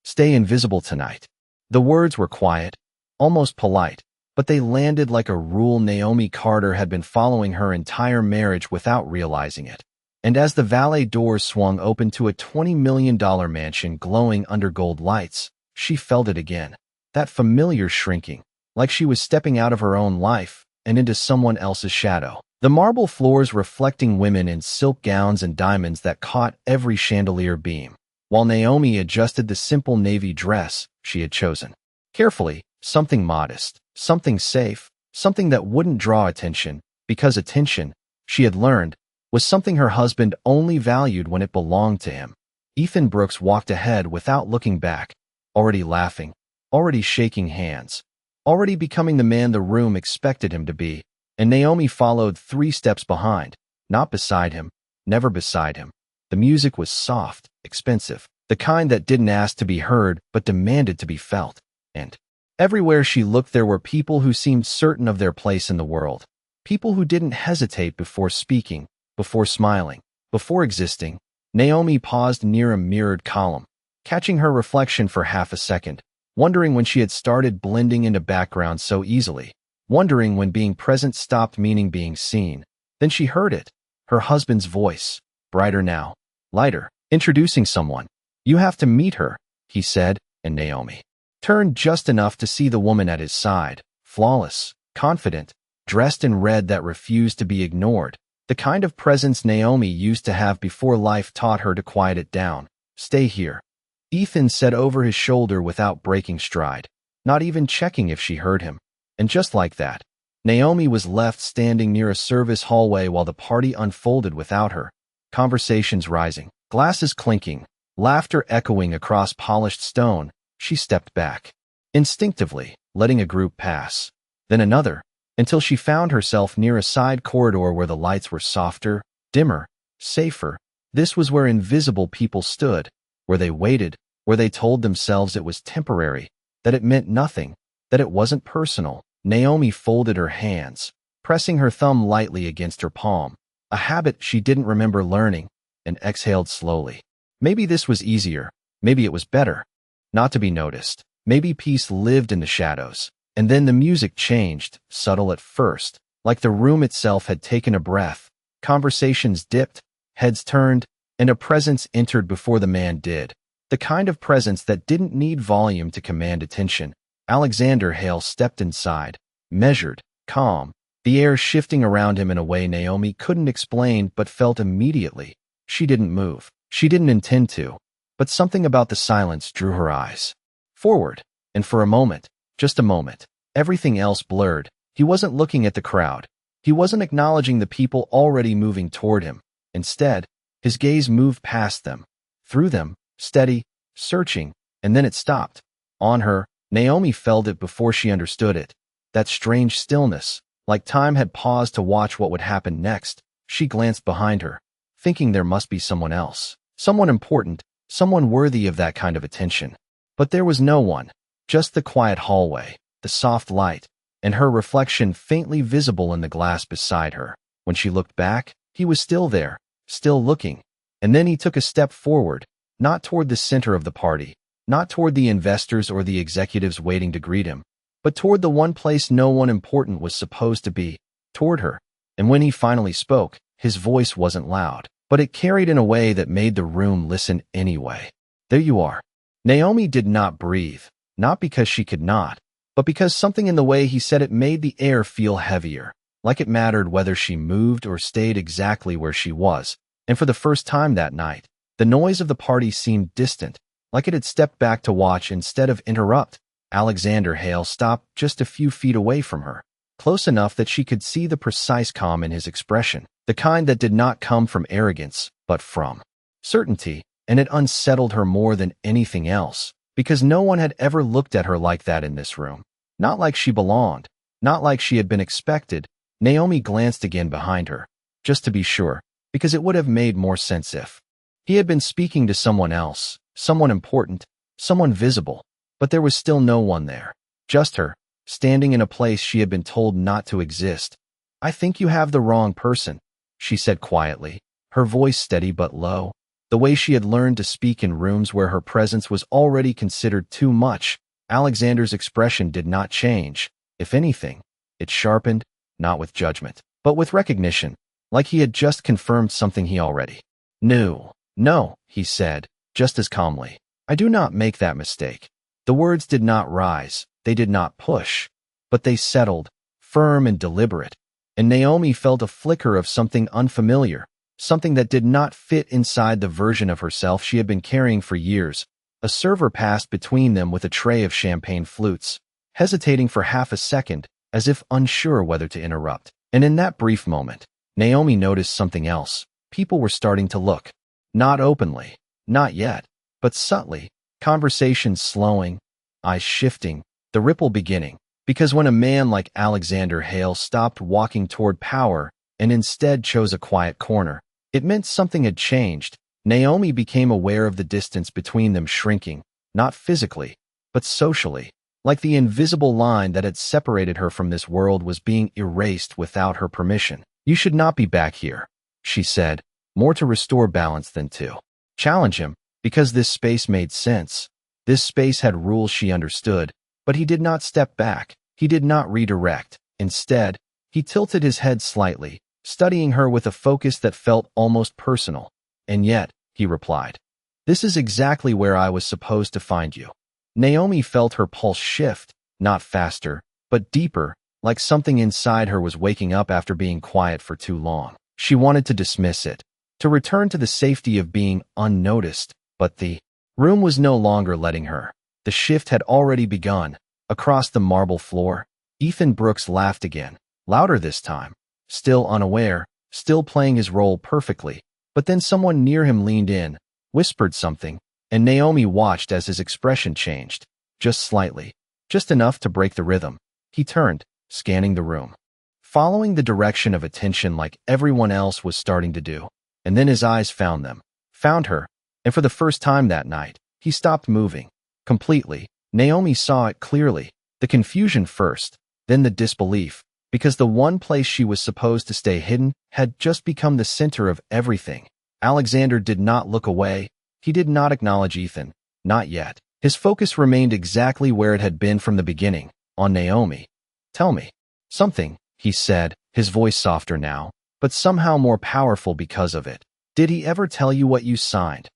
Stay invisible tonight. The words were quiet, almost polite, but they landed like a rule Naomi Carter had been following her entire marriage without realizing it. And as the valet doors swung open to a $20 million mansion glowing under gold lights, she felt it again. That familiar shrinking, like she was stepping out of her own life and into someone else's shadow. The marble floors reflecting women in silk gowns and diamonds that caught every chandelier beam, while Naomi adjusted the simple navy dress she had chosen. Carefully, something modest, something safe, something that wouldn't draw attention, because attention, she had learned, was something her husband only valued when it belonged to him. Ethan Brooks walked ahead without looking back, already laughing, already shaking hands, already becoming the man the room expected him to be, and Naomi followed 3 steps behind, not beside him, never beside him. The music was soft, expensive, the kind that didn't ask to be heard but demanded to be felt. And everywhere she looked there were people who seemed certain of their place in the world, people who didn't hesitate before speaking, before smiling, before existing. Naomi paused near a mirrored column, catching her reflection for half a second, wondering when she had started blending into background so easily, wondering when being present stopped meaning being seen. Then she heard it, her husband's voice, brighter now, lighter, introducing someone. "You have to meet her," he said, and Naomi turned just enough to see the woman at his side, flawless, confident, dressed in red that refused to be ignored, the kind of presence Naomi used to have before life taught her to quiet it down. "Stay here," Ethan said over his shoulder without breaking stride, not even checking if she heard him. And just like that, Naomi was left standing near a service hallway while the party unfolded without her. Conversations rising, glasses clinking, laughter echoing across polished stone. She stepped back, instinctively, letting a group pass, then another, until she found herself near a side corridor where the lights were softer, dimmer, safer. This was where invisible people stood, where they waited, where they told themselves it was temporary, that it meant nothing, that it wasn't personal. Naomi folded her hands, pressing her thumb lightly against her palm, a habit she didn't remember learning, and exhaled slowly. Maybe this was easier, maybe it was better, not to be noticed. Maybe peace lived in the shadows. And then the music changed, subtle at first, like the room itself had taken a breath. Conversations dipped, heads turned, and a presence entered before the man did. The kind of presence that didn't need volume to command attention. Alexander Hale stepped inside, measured, calm, the air shifting around him in a way Naomi couldn't explain but felt immediately. She didn't move. She didn't intend to. But something about the silence drew her eyes forward, and for a moment, just a moment, everything else blurred. He wasn't looking at the crowd. He wasn't acknowledging the people already moving toward him. Instead, his gaze moved past them, through them, steady, searching, and then it stopped. On her, Naomi felt it before she understood it. That strange stillness, like time had paused to watch what would happen next. She glanced behind her, thinking there must be someone else, someone important, someone worthy of that kind of attention. But there was no one, just the quiet hallway, the soft light, and her reflection faintly visible in the glass beside her. When she looked back, he was still there, still looking. And then he took a step forward, not toward the center of the party, not toward the investors or the executives waiting to greet him, but toward the one place no one important was supposed to be, toward her. And when he finally spoke, his voice wasn't loud, but it carried in a way that made the room listen anyway. "There you are." Naomi did not breathe, not because she could not, but because something in the way he said it made the air feel heavier, like it mattered whether she moved or stayed exactly where she was. And for the first time that night, the noise of the party seemed distant, like it had stepped back to watch instead of interrupt. Alexander Hale stopped just a few feet away from her, close enough that she could see the precise calm in his expression, the kind that did not come from arrogance, but from certainty, and it unsettled her more than anything else, because no one had ever looked at her like that in this room. Not like she belonged, not like she had been expected. Naomi glanced again behind her, just to be sure, because it would have made more sense if he had been speaking to someone else, someone important, someone visible, but there was still no one there. Just her, standing in a place she had been told not to exist. "I think you have the wrong person," she said quietly, her voice steady but low. The way she had learned to speak in rooms where her presence was already considered too much. Alexander's expression did not change. If anything, it sharpened, not with judgment, but with recognition, like he had just confirmed something he already knew. "No," he said, just as calmly. "I do not make that mistake." The words did not rise, they did not push, but they settled, firm and deliberate, and Naomi felt a flicker of something unfamiliar, something that did not fit inside the version of herself she had been carrying for years. A server passed between them with a tray of champagne flutes, hesitating for half a second, as if unsure whether to interrupt. And in that brief moment, Naomi noticed something else. People were starting to look. Not openly, not yet, but subtly, conversations slowing, eyes shifting, the ripple beginning. Because when a man like Alexander Hale stopped walking toward power and instead chose a quiet corner, it meant something had changed. Naomi became aware of the distance between them shrinking, not physically, but socially, like the invisible line that had separated her from this world was being erased without her permission. "You should not be back here," she said, more to restore balance than to challenge him, because this space made sense. This space had rules she understood, but he did not step back. He did not redirect. Instead, he tilted his head slightly, studying her with a focus that felt almost personal. "And yet," he replied, "this is exactly where I was supposed to find you." Naomi felt her pulse shift, not faster, but deeper, like something inside her was waking up after being quiet for too long. She wanted to dismiss it, to return to the safety of being unnoticed, but the room was no longer letting her. The shift had already begun. Across the marble floor, Ethan Brooks laughed again, louder this time, still unaware, still playing his role perfectly. But then someone near him leaned in, whispered something, and Naomi watched as his expression changed, just slightly, just enough to break the rhythm. He turned, scanning the room, following the direction of attention like everyone else was starting to do. And then his eyes found them, found her, and for the first time that night, he stopped moving. Completely. Naomi saw it clearly, the confusion first, then the disbelief, because the one place she was supposed to stay hidden had just become the center of everything. Alexander did not look away. He did not acknowledge Ethan, not yet. His focus remained exactly where it had been from the beginning, on Naomi. "Tell me something," he said, his voice softer now, but somehow more powerful because of it. "Did he ever tell you what you signed?"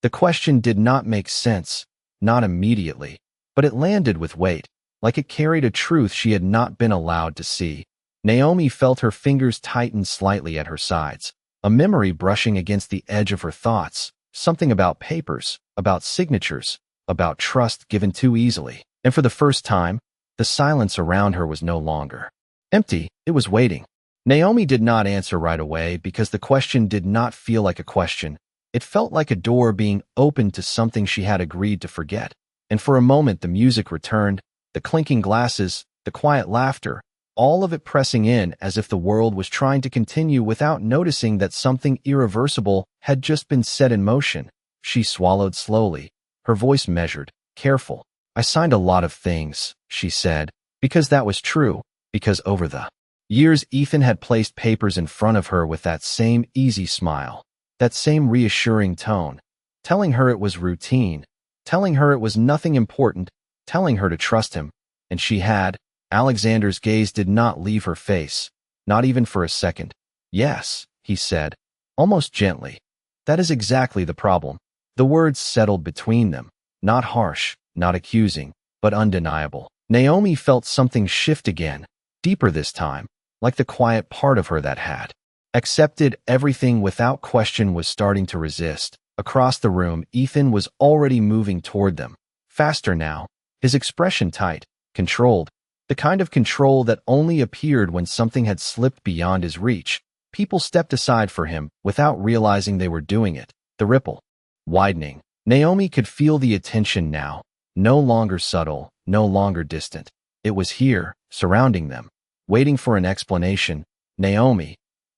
The question did not make sense, not immediately, but it landed with weight, like it carried a truth she had not been allowed to see. Naomi felt her fingers tighten slightly at her sides, a memory brushing against the edge of her thoughts, something about papers, about signatures, about trust given too easily. And for the first time, the silence around her was no longer empty, it was waiting. Naomi did not answer right away because the question did not feel like a question. It felt like a door being opened to something she had agreed to forget. And for a moment the music returned, the clinking glasses, the quiet laughter, all of it pressing in as if the world was trying to continue without noticing that something irreversible had just been set in motion. She swallowed slowly, her voice measured, careful. "I signed a lot of things," she said, because that was true, because over the years Ethan had placed papers in front of her with that same easy smile, that same reassuring tone, telling her it was routine, telling her it was nothing important, telling her to trust him. And she had. Alexander's gaze did not leave her face, not even for a second. "Yes," he said, almost gently. "That is exactly the problem." The words settled between them, not harsh, not accusing, but undeniable. Naomi felt something shift again, deeper this time, like the quiet part of her that had accepted everything without question was starting to resist. Across the room, Ethan was already moving toward them, faster now, his expression tight, controlled, the kind of control that only appeared when something had slipped beyond his reach. People stepped aside for him without realizing they were doing it, the ripple widening. Naomi could feel the attention now, no longer subtle, no longer distant. It was here, surrounding them, waiting for an explanation. "Naomi,"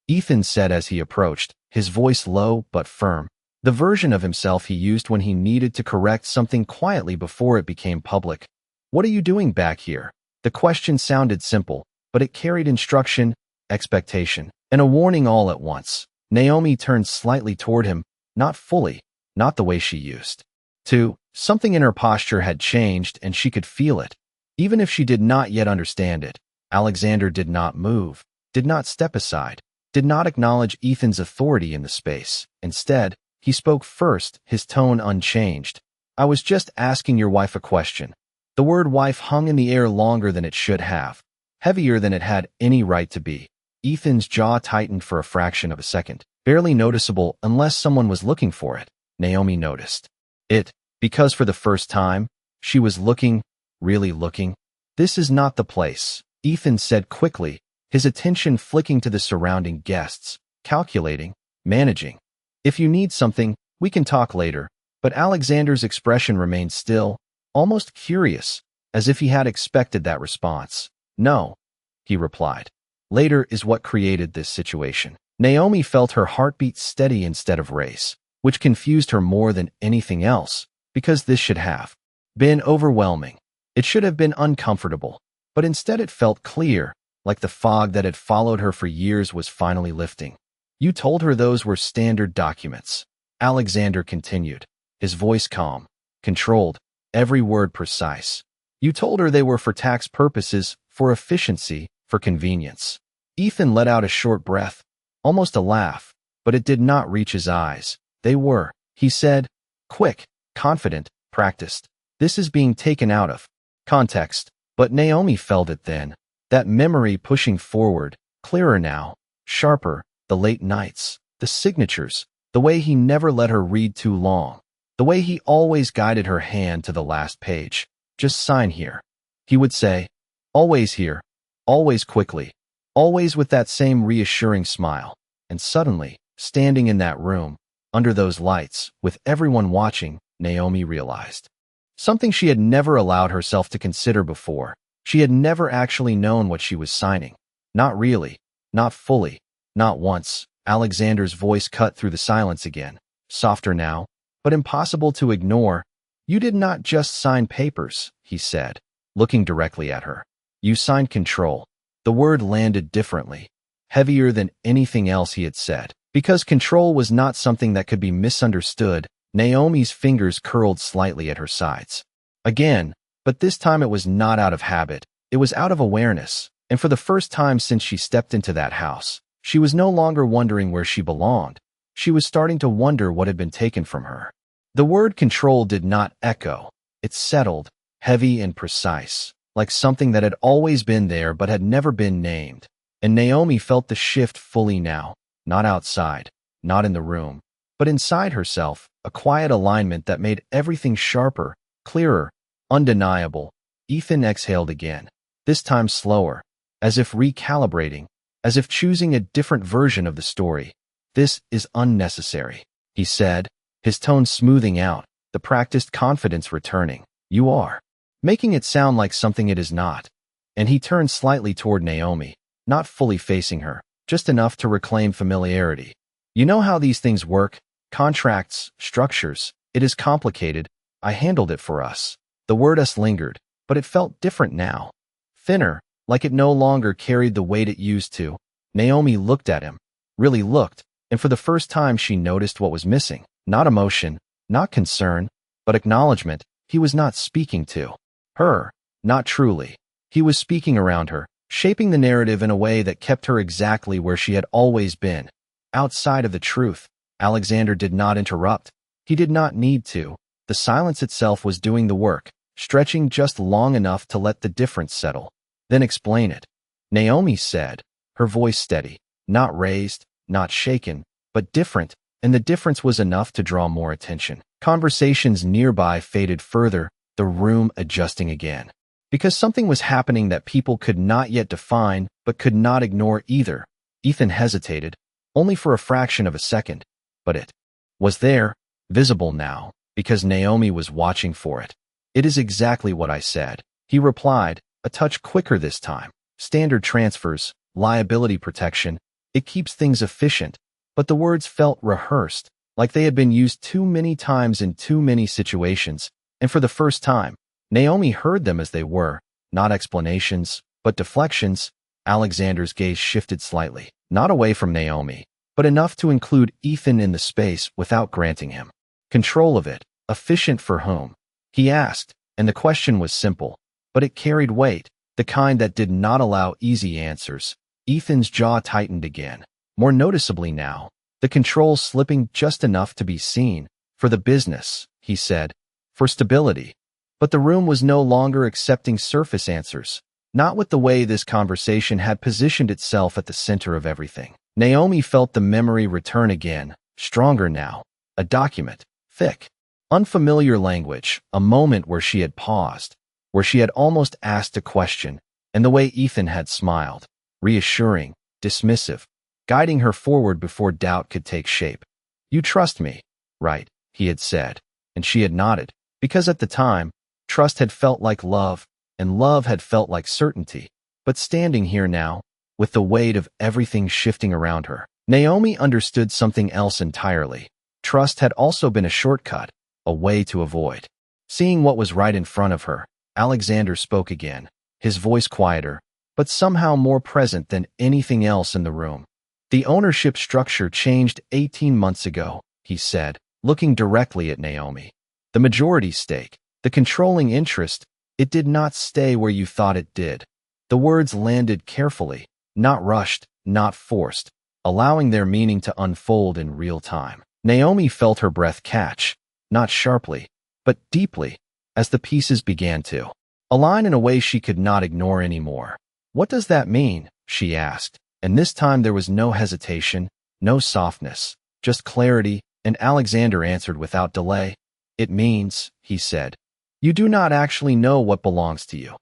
Ethan said as he approached, his voice low but firm, the version of himself he used when he needed to correct something quietly before it became public. "What are you doing back here?" The question sounded simple, but it carried instruction, expectation, and a warning all at once. Naomi turned slightly toward him, not fully, not the way she used to. Something in her posture had changed and she could feel it. Even if she did not yet understand it, Alexander did not move, did not step aside, did not acknowledge Ethan's authority in the space. Instead, he spoke first, his tone unchanged. I was just asking your wife a question. The word wife hung in the air longer than it should have, heavier than it had any right to be. Ethan's jaw tightened for a fraction of a second, barely noticeable unless someone was looking for it. Naomi noticed it, because for the first time, she was looking, really looking. This is not the place, Ethan said quickly, his attention flicking to the surrounding guests, calculating, managing. If you need something, we can talk later. But Alexander's expression remained still, almost curious, as if he had expected that response. No, he replied. Later is what created this situation. Naomi felt her heartbeat steady instead of race, which confused her more than anything else, because this should have been overwhelming. It should have been uncomfortable, but instead it felt clear, like the fog that had followed her for years was finally lifting. You told her those were standard documents, Alexander continued, his voice calm, controlled, every word precise. You told her they were for tax purposes, for efficiency, for convenience. Ethan let out a short breath, almost a laugh, but it did not reach his eyes. They were, he said, quick, confident, practiced. This is being taken out of context, but Naomi felt it then, that memory pushing forward, clearer now, sharper, the late nights, the signatures, the way he never let her read too long, the way he always guided her hand to the last page. Just sign here, he would say, always here, always quickly, always with that same reassuring smile. And suddenly, standing in that room, under those lights, with everyone watching, Naomi realized something she had never allowed herself to consider before. She had never actually known what she was signing. Not really, not fully, not once. Alexander's voice cut through the silence again, softer now, but impossible to ignore. You did not just sign papers, he said, looking directly at her. You signed control. The word landed differently, heavier than anything else he had said. Because control was not something that could be misunderstood, Naomi's fingers curled slightly at her sides. Again, but this time it was not out of habit, it was out of awareness, and for the first time since she stepped into that house, she was no longer wondering where she belonged. She was starting to wonder what had been taken from her. The word control did not echo. It settled, heavy and precise, like something that had always been there but had never been named. And Naomi felt the shift fully now, not outside, not in the room, but inside herself, a quiet alignment that made everything sharper, clearer, undeniable. Ethan exhaled again, this time slower, as if recalibrating, as if choosing a different version of the story. This is unnecessary, he said, his tone smoothing out, the practiced confidence returning. You are making it sound like something it is not. And he turned slightly toward Naomi, not fully facing her, just enough to reclaim familiarity. You know how these things work? Contracts, structures. It is complicated. I handled it for us. The word us lingered, but it felt different now. Thinner, like it no longer carried the weight it used to. Naomi looked at him, really looked, and for the first time she noticed what was missing. Not emotion, not concern, but acknowledgement. He was not speaking to her, not truly. He was speaking around her, shaping the narrative in a way that kept her exactly where she had always been, outside of the truth. Alexander did not interrupt. He did not need to. The silence itself was doing the work, stretching just long enough to let the difference settle. Then explain it, Naomi said, her voice steady, not raised, not shaken, but different, and the difference was enough to draw more attention. Conversations nearby faded further, the room adjusting again. Because something was happening that people could not yet define, but could not ignore either. Ethan hesitated, only for a fraction of a second, but it was there, visible now, because Naomi was watching for it. It is exactly what I said, he replied, a touch quicker this time. Standard transfers, liability protection, it keeps things efficient, but the words felt rehearsed, like they had been used too many times in too many situations, and for the first time, Naomi heard them as they were, not explanations, but deflections. Alexander's gaze shifted slightly, not away from Naomi, but enough to include Ethan in the space without granting him control of it. Efficient for whom? He asked, and the question was simple, but it carried weight, the kind that did not allow easy answers. Ethan's jaw tightened again, more noticeably now, the controls slipping just enough to be seen. For the business, he said. For stability. But the room was no longer accepting surface answers, not with the way this conversation had positioned itself at the center of everything. Naomi felt the memory return again, stronger now. A document, thick, unfamiliar language, a moment where she had paused, where she had almost asked a question, and the way Ethan had smiled, reassuring, dismissive, guiding her forward before doubt could take shape. You trust me, right? He had said, and she had nodded, because at the time, trust had felt like love, and love had felt like certainty. But standing here now, with the weight of everything shifting around her, Naomi understood something else entirely. Trust had also been a shortcut, a way to avoid seeing what was right in front of her. Alexander spoke again, his voice quieter, but somehow more present than anything else in the room. The ownership structure changed 18 months ago, he said, looking directly at Naomi. The majority stake, the controlling interest, it did not stay where you thought it did. The words landed carefully, not rushed, not forced, allowing their meaning to unfold in real time. Naomi felt her breath catch, not sharply, but deeply, as the pieces began to align in a way she could not ignore anymore. What does that mean? She asked, and this time there was no hesitation, no softness, just clarity, and Alexander answered without delay. It means, he said, you do not actually know what belongs to you.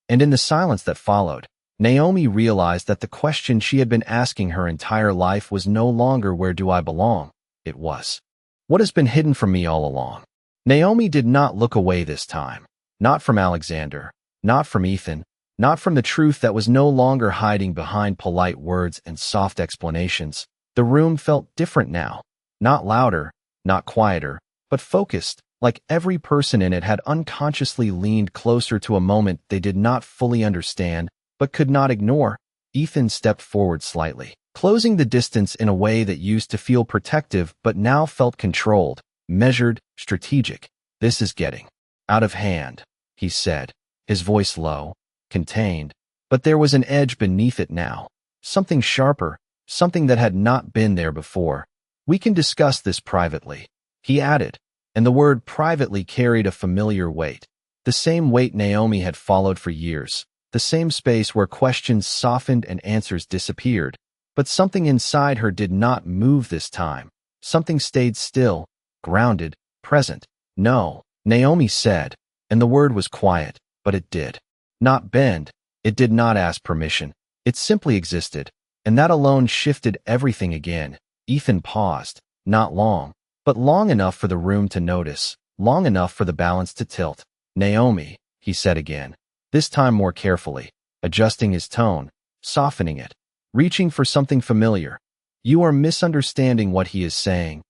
And in the silence that followed, Naomi realized that the question she had been asking her entire life was no longer where do I belong? It was, what has been hidden from me all along? Naomi did not look away this time, not from Alexander, not from Ethan, not from the truth that was no longer hiding behind polite words and soft explanations. The room felt different now, not louder, not quieter, but focused, like every person in it had unconsciously leaned closer to a moment they did not fully understand, but could not ignore. Ethan stepped forward slightly, closing the distance in a way that used to feel protective but now felt controlled, measured, strategic. This is getting out of hand, he said, his voice low, contained, but there was an edge beneath it now, something sharper, something that had not been there before. We can discuss this privately, he added, and the word privately carried a familiar weight, the same weight Naomi had followed for years, the same space where questions softened and answers disappeared. But something inside her did not move this time. Something stayed still, grounded, present. No, Naomi said, and the word was quiet, but it did not bend. It did not ask permission. It simply existed, and that alone shifted everything again. Ethan paused, not long, but long enough for the room to notice, long enough for the balance to tilt. Naomi, he said again, this time more carefully, adjusting his tone, softening it, reaching for something familiar. You are misunderstanding what he is saying.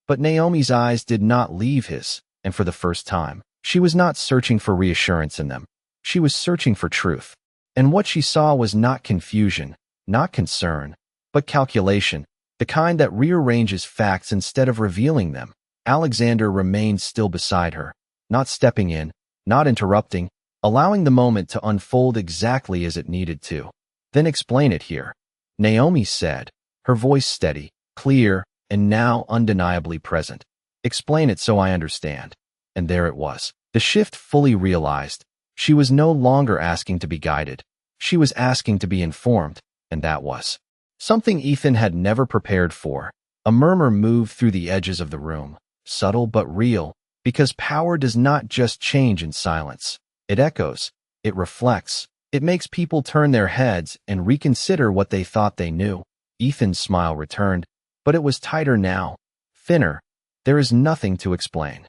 But Naomi's eyes did not leave his, and for the first time, she was not searching for reassurance in them. She was searching for truth. And what she saw was not confusion, not concern, but calculation, the kind that rearranges facts instead of revealing them. Alexander remained still beside her, not stepping in, not interrupting, allowing the moment to unfold exactly as it needed to. Then explain it here, Naomi said, her voice steady, clear, and now undeniably present. Explain it so I understand. And there it was. The shift fully realized. She was no longer asking to be guided. She was asking to be informed, and that was something Ethan had never prepared for. A murmur moved through the edges of the room, subtle but real, because power does not just change in silence. It echoes, it reflects, it makes people turn their heads and reconsider what they thought they knew. Ethan's smile returned, but it was tighter now, thinner. There is nothing to explain,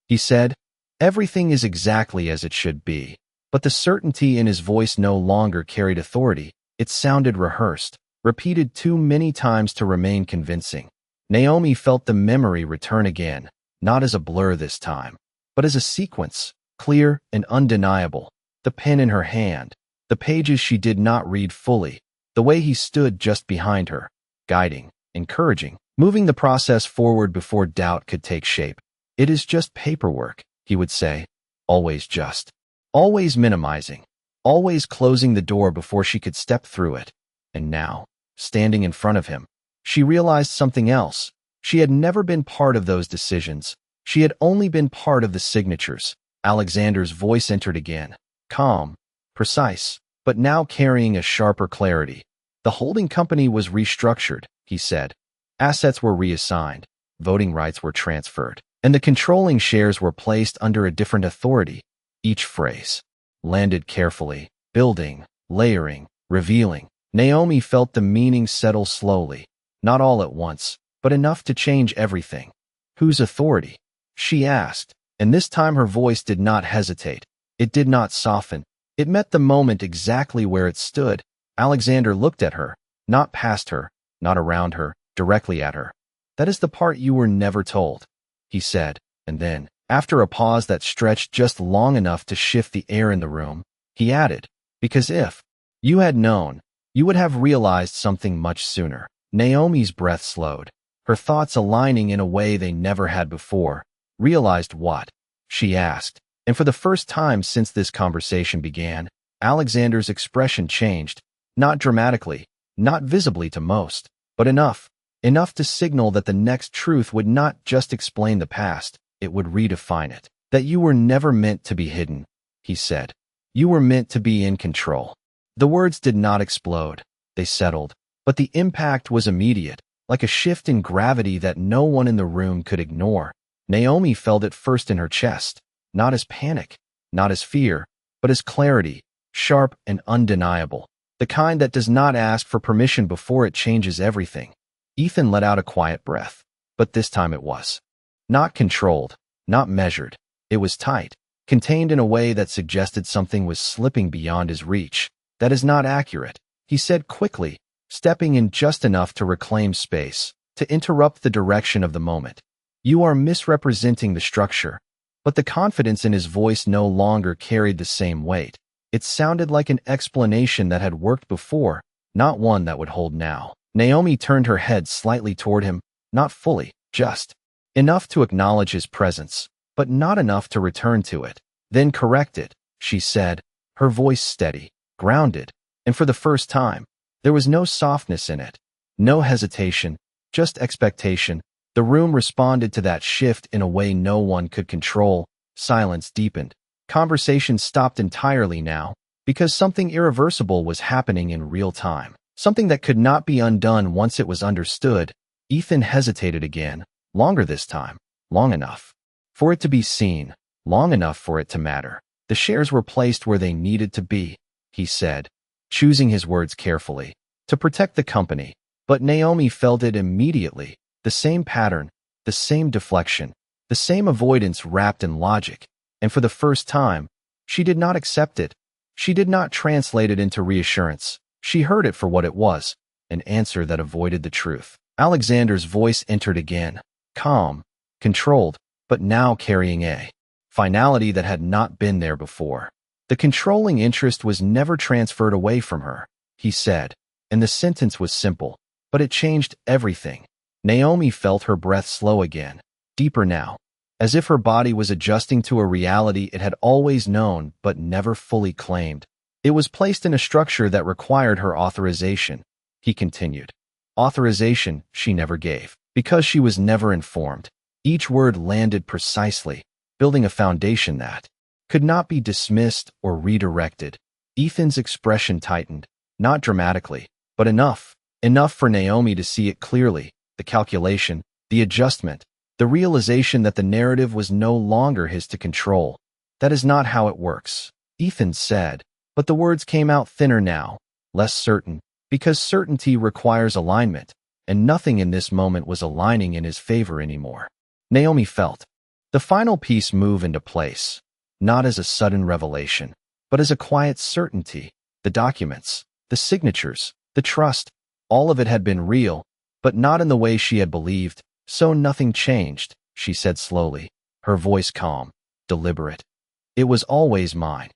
he said. Everything is exactly as it should be. But the certainty in his voice no longer carried authority. It sounded rehearsed, repeated too many times to remain convincing. Naomi felt the memory return again, not as a blur this time, but as a sequence, clear and undeniable. The pen in her hand, the pages she did not read fully, the way he stood just behind her, guiding, encouraging, moving the process forward before doubt could take shape. It is just paperwork, he would say, always just, always minimizing, always closing the door before she could step through it. And now, standing in front of him, she realized something else. She had never been part of those decisions. She had only been part of the signatures. Alexander's voice entered again, calm, precise, but now carrying a sharper clarity. The holding company was restructured, he said. Assets were reassigned, voting rights were transferred, and the controlling shares were placed under a different authority. Each phrase landed carefully, building, layering, revealing. Naomi felt the meaning settle slowly, not all at once, but enough to change everything. Whose authority? She asked, and this time her voice did not hesitate. It did not soften. It met the moment exactly where it stood. Alexander looked at her, not past her, not around her, directly at her. That is the part you were never told, he said, and then, after a pause that stretched just long enough to shift the air in the room, he added, because if you had known, you would have realized something much sooner. Naomi's breath slowed, her thoughts aligning in a way they never had before. Realized what? She asked, and for the first time since this conversation began, Alexander's expression changed, not dramatically, not visibly to most, but enough to signal that the next truth would not just explain the past, it would redefine it. That you were never meant to be hidden, he said. You were meant to be in control. The words did not explode, they settled, but the impact was immediate, like a shift in gravity that no one in the room could ignore. Naomi felt it first in her chest, not as panic, not as fear, but as clarity, sharp and undeniable, the kind that does not ask for permission before it changes everything. Ethan let out a quiet breath, but this time it was not controlled, not measured. It was tight, contained in a way that suggested something was slipping beyond his reach. That is not accurate, he said quickly, stepping in just enough to reclaim space, to interrupt the direction of the moment. You are misrepresenting the structure. But the confidence in his voice no longer carried the same weight. It sounded like an explanation that had worked before, not one that would hold now. Naomi turned her head slightly toward him, not fully, just enough to acknowledge his presence, but not enough to return to it. Then corrected, she said, her voice steady, grounded, and for the first time, there was no softness in it, no hesitation, just expectation. The room responded to that shift in a way no one could control. Silence deepened. Conversation stopped entirely now, because something irreversible was happening in real time. Something that could not be undone once it was understood. Ethan hesitated again, longer this time, long enough for it to be seen, long enough for it to matter. The shares were placed where they needed to be, he said, choosing his words carefully, to protect the company. But Naomi felt it immediately. The same pattern, the same deflection, the same avoidance wrapped in logic. And for the first time, she did not accept it. She did not translate it into reassurance. She heard it for what it was, an answer that avoided the truth. Alexander's voice entered again, calm, controlled, but now carrying a finality that had not been there before. The controlling interest was never transferred away from her, he said, and the sentence was simple, but it changed everything. Naomi felt her breath slow again, deeper now, as if her body was adjusting to a reality it had always known but never fully claimed. It was placed in a structure that required her authorization, he continued. Authorization she never gave, because she was never informed. Each word landed precisely, building a foundation that could not be dismissed or redirected. Ethan's expression tightened, not dramatically, but enough for Naomi to see it clearly. The calculation, the adjustment, the realization that the narrative was no longer his to control. That is not how it works, Ethan said, but the words came out thinner now, less certain, because certainty requires alignment, and nothing in this moment was aligning in his favor anymore. Naomi felt the final piece move into place, not as a sudden revelation, but as a quiet certainty. The documents, the signatures, the trust, all of it had been real, but not in the way she had believed, so nothing changed, she said slowly, her voice calm, deliberate. It was always mine.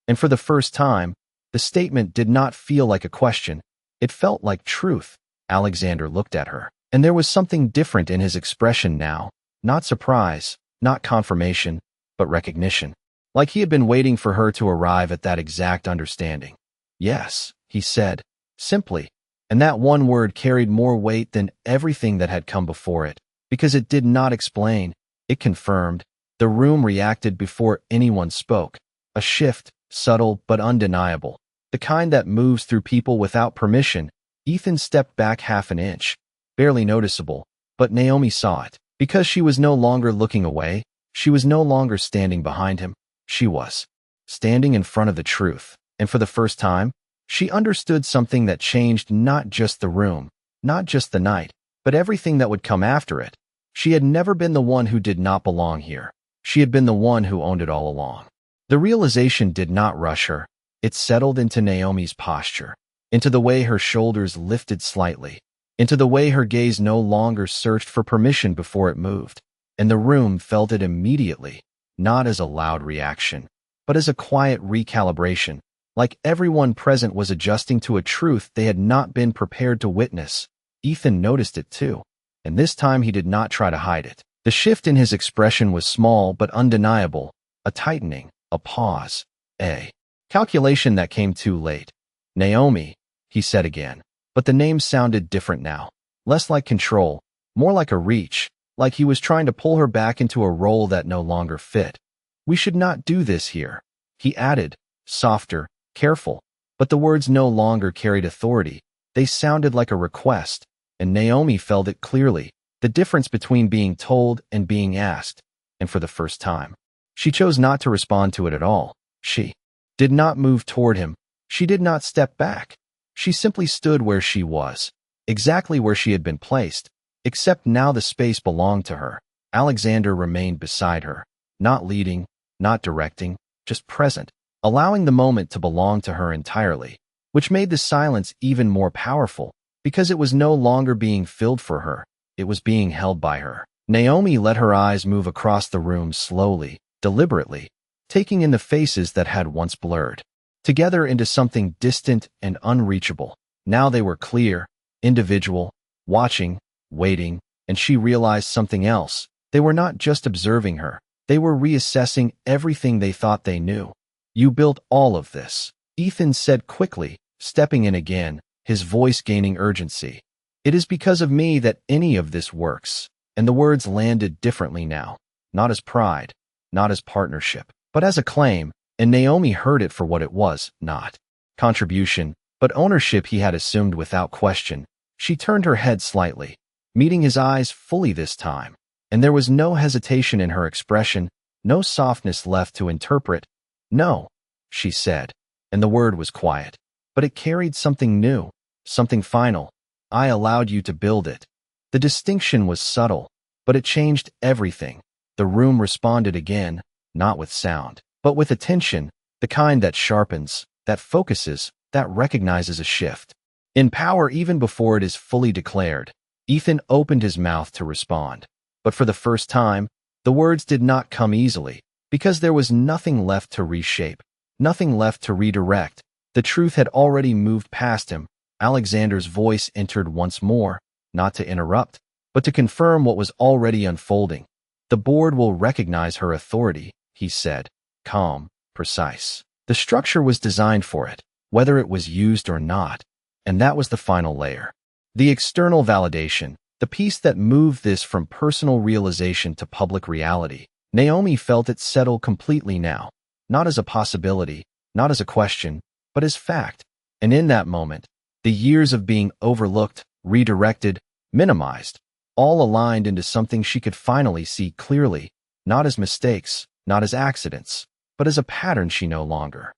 And for the first time, the statement did not feel like a question, it felt like truth. Alexander looked at her, And there was something different in his expression now. Not surprise, not confirmation, but recognition. Like he had been waiting for her to arrive at that exact understanding. Yes, he said, simply. And that one word carried more weight than everything that had come before it, because it did not explain, it confirmed. The room reacted before anyone spoke. A shift, subtle but undeniable. The kind that moves through people without permission. Ethan stepped back half an inch. Barely noticeable, but Naomi saw it. Because she was no longer looking away, she was no longer standing behind him. She was standing in front of the truth. And for the first time, she understood something that changed not just the room, not just the night, but everything that would come after it. She had never been the one who did not belong here. She had been the one who owned it all along. The realization did not rush her. It settled into Naomi's posture, into the way her shoulders lifted slightly, into the way her gaze no longer searched for permission before it moved. And the room felt it immediately, not as a loud reaction, but as a quiet recalibration, like everyone present was adjusting to a truth they had not been prepared to witness. Ethan noticed it too, and this time he did not try to hide it. The shift in his expression was small but undeniable, a tightening, a pause, a calculation that came too late. Naomi, he said again, but the name sounded different now, less like control, more like a reach, like he was trying to pull her back into a role that no longer fit. We should not do this here, he added, softer, careful, but the words no longer carried authority. They sounded like a request, and Naomi felt it clearly, the difference between being told and being asked, and for the first time, she chose not to respond to it at all. She did not move toward him. She did not step back. She simply stood where she was, exactly where she had been placed, except now the space belonged to her. Alexander remained beside her, not leading, not directing, just present, allowing the moment to belong to her entirely, which made the silence even more powerful, because it was no longer being filled for her, it was being held by her. Naomi let her eyes move across the room slowly, deliberately, taking in the faces that had once blurred together into something distant and unreachable. Now they were clear, individual, watching, waiting, and she realized something else. They were not just observing her, they were reassessing everything they thought they knew. You built all of this, Ethan said quickly, stepping in again, his voice gaining urgency. It is because of me that any of this works. And the words landed differently now, not as pride, not as partnership, but as a claim, and Naomi heard it for what it was, not contribution, but ownership he had assumed without question. She turned her head slightly, meeting his eyes fully this time, and there was no hesitation in her expression, no softness left to interpret. No, she said, and the word was quiet, but it carried something new, something final. I allowed you to build it. The distinction was subtle, but it changed everything. The room responded again, not with sound, but with attention, the kind that sharpens, that focuses, that recognizes a shift. In power even before it is fully declared, Ethan opened his mouth to respond. But for the first time, the words did not come easily, because there was nothing left to reshape, nothing left to redirect. The truth had already moved past him. Alexander's voice entered once more, not to interrupt, but to confirm what was already unfolding. The board will recognize her authority, he said, calm, precise. The structure was designed for it, whether it was used or not, and that was the final layer. The external validation, the piece that moved this from personal realization to public reality. Naomi felt it settle completely now, not as a possibility, not as a question, but as fact. And in that moment, the years of being overlooked, redirected, minimized, all aligned into something she could finally see clearly, not as mistakes, not as accidents, but as a pattern she no longer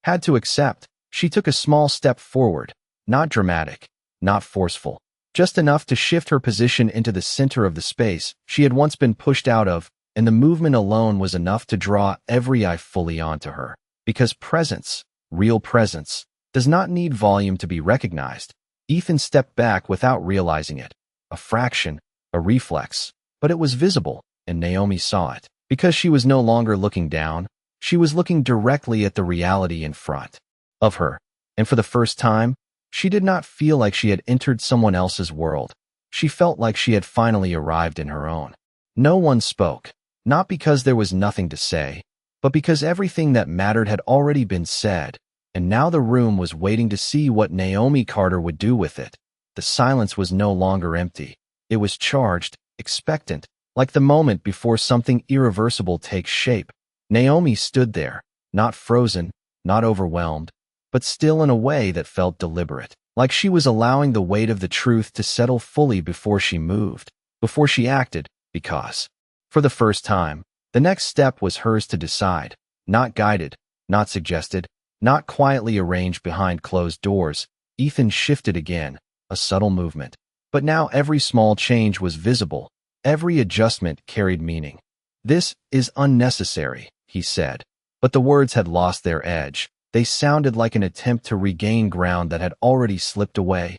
had to accept. She took a small step forward, not dramatic, not forceful, just enough to shift her position into the center of the space she had once been pushed out of, and the movement alone was enough to draw every eye fully onto her. Because presence, real presence, does not need volume to be recognized. Ethan stepped back without realizing it. A fraction, a reflex, but it was visible, and Naomi saw it. Because she was no longer looking down, she was looking directly at the reality in front of her, and for the first time, she did not feel like she had entered someone else's world. She felt like she had finally arrived in her own. No one spoke, not because there was nothing to say, but because everything that mattered had already been said, and now the room was waiting to see what Naomi Carter would do with it. The silence was no longer empty. It was charged, expectant, like the moment before something irreversible takes shape. Naomi stood there, not frozen, not overwhelmed, but still in a way that felt deliberate, like she was allowing the weight of the truth to settle fully before she moved, before she acted, because, for the first time, the next step was hers to decide, not guided, not suggested, not quietly arranged behind closed doors. Ethan shifted again, a subtle movement. But now every small change was visible, every adjustment carried meaning. "This is unnecessary," he said, but the words had lost their edge. They sounded like an attempt to regain ground that had already slipped away.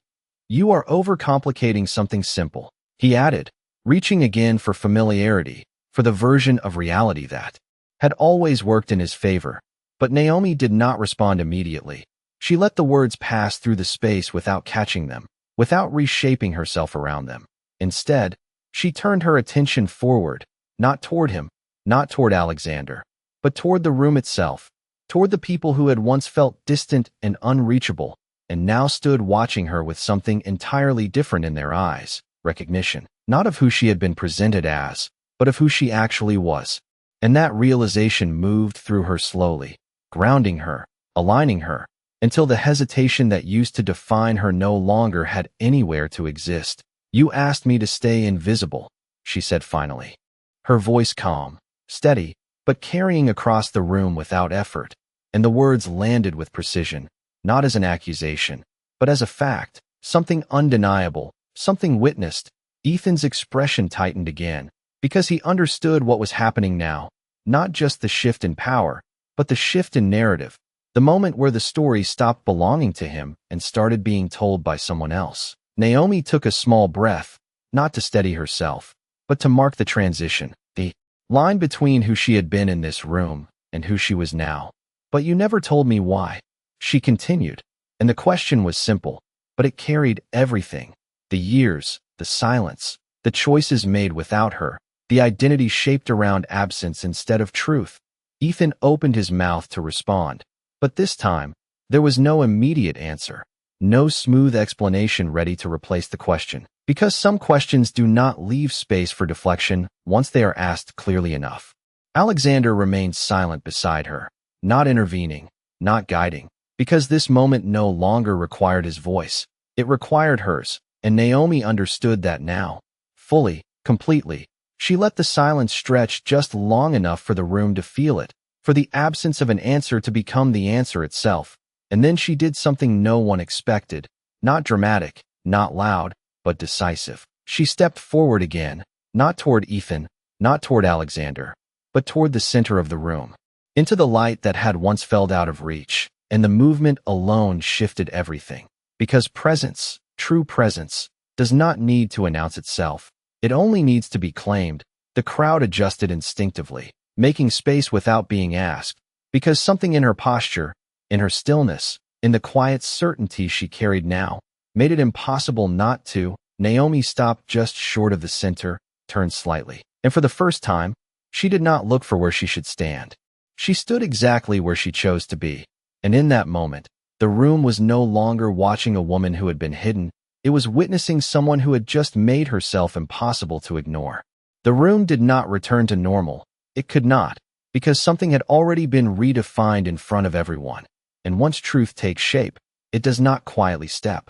"You are overcomplicating something simple," he added, reaching again for familiarity, for the version of reality that had always worked in his favor. But Naomi did not respond immediately. She let the words pass through the space without catching them, without reshaping herself around them. Instead, she turned her attention forward, not toward him, not toward Alexander, but toward the room itself, toward the people who had once felt distant and unreachable, and now stood watching her with something entirely different in their eyes: recognition, not of who she had been presented as, but of who she actually was. And that realization moved through her slowly, grounding her, aligning her, until the hesitation that used to define her no longer had anywhere to exist. "You asked me to stay invisible," she said finally, her voice calm, steady, but carrying across the room without effort, and the words landed with precision, not as an accusation, but as a fact, something undeniable, something witnessed. Ethan's expression tightened again, because he understood what was happening now, not just the shift in power, but the shift in narrative, the moment where the story stopped belonging to him and started being told by someone else. Naomi took a small breath, not to steady herself, but to mark the transition, the line between who she had been in this room and who she was now. "But you never told me why," she continued, and the question was simple, but it carried everything: the years, the silence, the choices made without her, the identity shaped around absence instead of truth. Ethan opened his mouth to respond, but this time, there was no immediate answer, no smooth explanation ready to replace the question, because some questions do not leave space for deflection once they are asked clearly enough. Alexander remained silent beside her, not intervening, not guiding, because this moment no longer required his voice. It required hers, and Naomi understood that now, fully, completely. She let the silence stretch just long enough for the room to feel it, for the absence of an answer to become the answer itself. And then she did something no one expected, not dramatic, not loud, but decisive. She stepped forward again, not toward Ethan, not toward Alexander, but toward the center of the room, into the light that had once felt out of reach, and the movement alone shifted everything. Because presence, true presence, does not need to announce itself. It only needs to be claimed. The crowd adjusted instinctively, making space without being asked, because something in her posture, in her stillness, in the quiet certainty she carried now, made it impossible not to. Naomi stopped just short of the center, turned slightly, and for the first time, she did not look for where she should stand. She stood exactly where she chose to be, and in that moment, the room was no longer watching a woman who had been hidden. It was witnessing someone who had just made herself impossible to ignore. The room did not return to normal. It could not, because something had already been redefined in front of everyone. And once truth takes shape, it does not quietly step